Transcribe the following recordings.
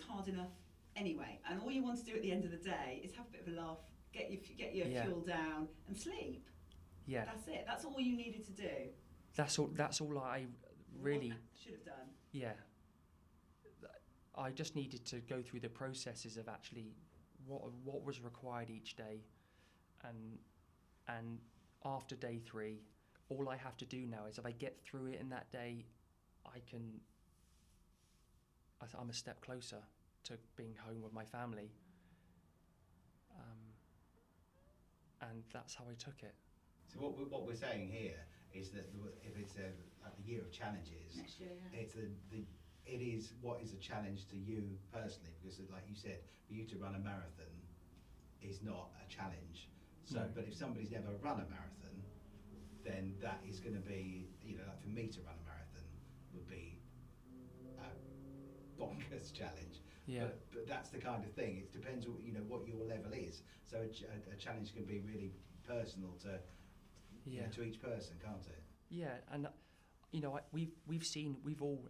it's hard enough anyway, and all you want to do at the end of the day is have a bit of a laugh, get your fuel down, and sleep. Yeah, that's it. That's all you needed to do. That's all I really should have done. Yeah, I just needed to go through the processes of actually what was required each day, and after day 3, all I have to do now is if I get through it in that day, I'm a step closer to being home with my family, and that's how I took it. So what we're saying here is that if it's like the year of challenges, next year, it is what is a challenge to you personally, because like you said, for you to run a marathon is not a challenge. So, but if somebody's never run a marathon, then that is going to be, like for me to run a marathon would be a bonkers challenge. Yeah. But that's the kind of thing. It depends what your level is. So a challenge can be really personal to to each person, can't it? Yeah, and we've all,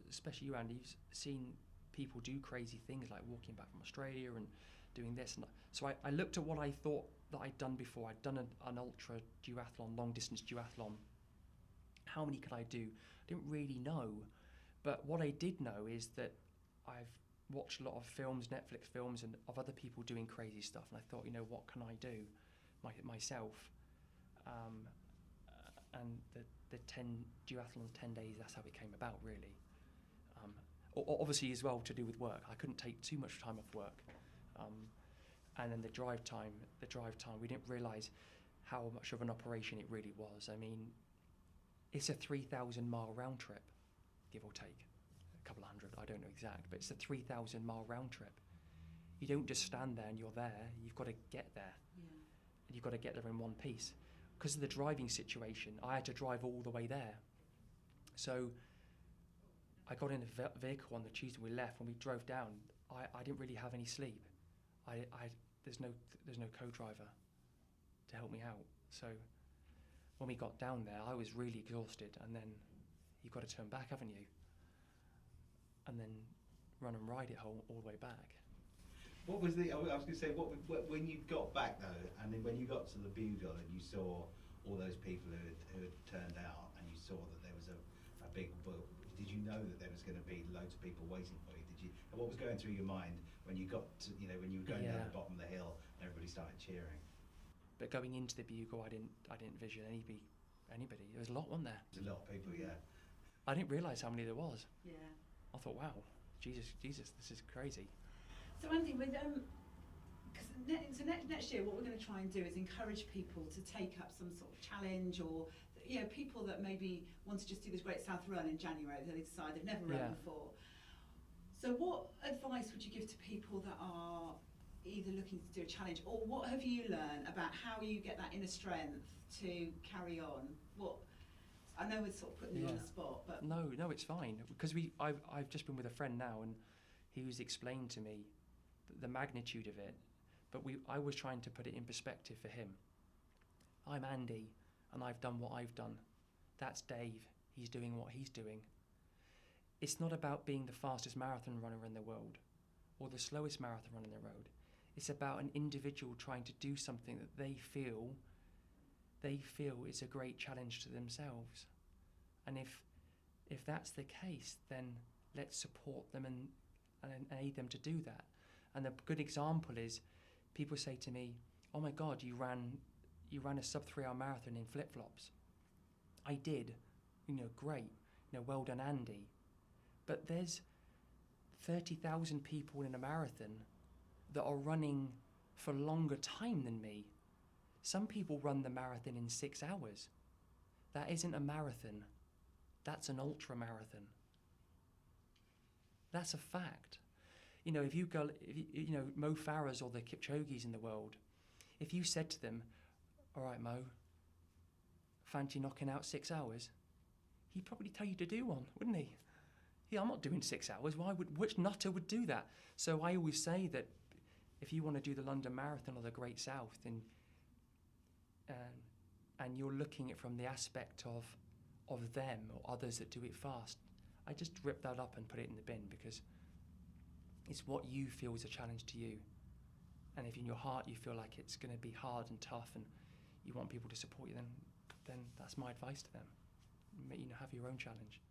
especially you, Andy, seen people do crazy things like walking back from Australia and doing this. And so I looked at what I thought that I'd done before. I'd done an ultra duathlon, long distance duathlon. How many could I do? I didn't really know. But what I did know is that I've watched a lot of films, Netflix films, and of other people doing crazy stuff. And I thought, what can I do myself? And the 10 duathlons, 10 days, that's how it came about, really. Obviously, as well, to do with work. I couldn't take too much time off work. And then the drive time, we didn't realise how much of an operation it really was. I mean, it's a 3,000-mile round trip, give or take. A couple of hundred, I don't know exact, but it's a 3,000-mile round trip. You don't just stand there and you're there, you've got to get there. Yeah. And you've got to get there in one piece. Because of the driving situation, I had to drive all the way there. So I got in a vehicle on the Tuesday we left. When we drove down, I didn't really have any sleep. There's no co-driver to help me out. So when we got down there, I was really exhausted. And then you've got to turn back, haven't you? And then run and ride it all the way back. What was I was going to say, when you got back though, and then when you got to the Bugle and you saw all those people who had turned out, and you saw that there was a big book, did you know that there was going to be loads of people waiting for you? And what was going through your mind when you got to, when you were going down the bottom of the hill and everybody started cheering? But going into the Bugle, I didn't vision anybody. There was a lot, wasn't there? There's a lot of people, yeah. I didn't realise how many there was. Yeah. I thought, wow, Jesus, this is crazy. So Andy, with next year, what we're going to try and do is encourage people to take up some sort of challenge, or people that maybe want to just do this Great South Run in January that they decide they've never run before. So what advice would you give to people that are either looking to do a challenge, or what have you learned about how you get that inner strength to carry on? I know we're sort of putting you on the spot, but no, it's fine, because I've just been with a friend now, and he was explaining to me the magnitude of it, but I was trying to put it in perspective for him. I'm Andy, and I've done what I've done. That's Dave. He's doing what he's doing. It's not about being the fastest marathon runner in the world or the slowest marathon runner in the road. It's about an individual trying to do something that they feel is a great challenge to themselves. And if that's the case, then let's support them and aid them to do that. And a good example is, people say to me, "Oh my God, you ran a sub 3 hour marathon in flip-flops." I did, great, well done, Andy. But there's 30,000 people in a marathon that are running for longer time than me. Some people run the marathon in 6 hours. That isn't a marathon. That's an ultra marathon. That's a fact. If you go, Mo Farahs or the Kipchogis in the world, if you said to them, "All right, Mo, fancy knocking out 6 hours?" He'd probably tell you to do one, wouldn't he? Yeah, I'm not doing 6 hours. Which nutter would do that? So I always say that if you want to do the London Marathon or the Great South, then and you're looking at it from the aspect of them or others that do it fast, I just rip that up and put it in the bin, because It's what you feel is a challenge to you. And if in your heart you feel like it's going to be hard and tough and you want people to support you, then that's my advice to them. Have your own challenge.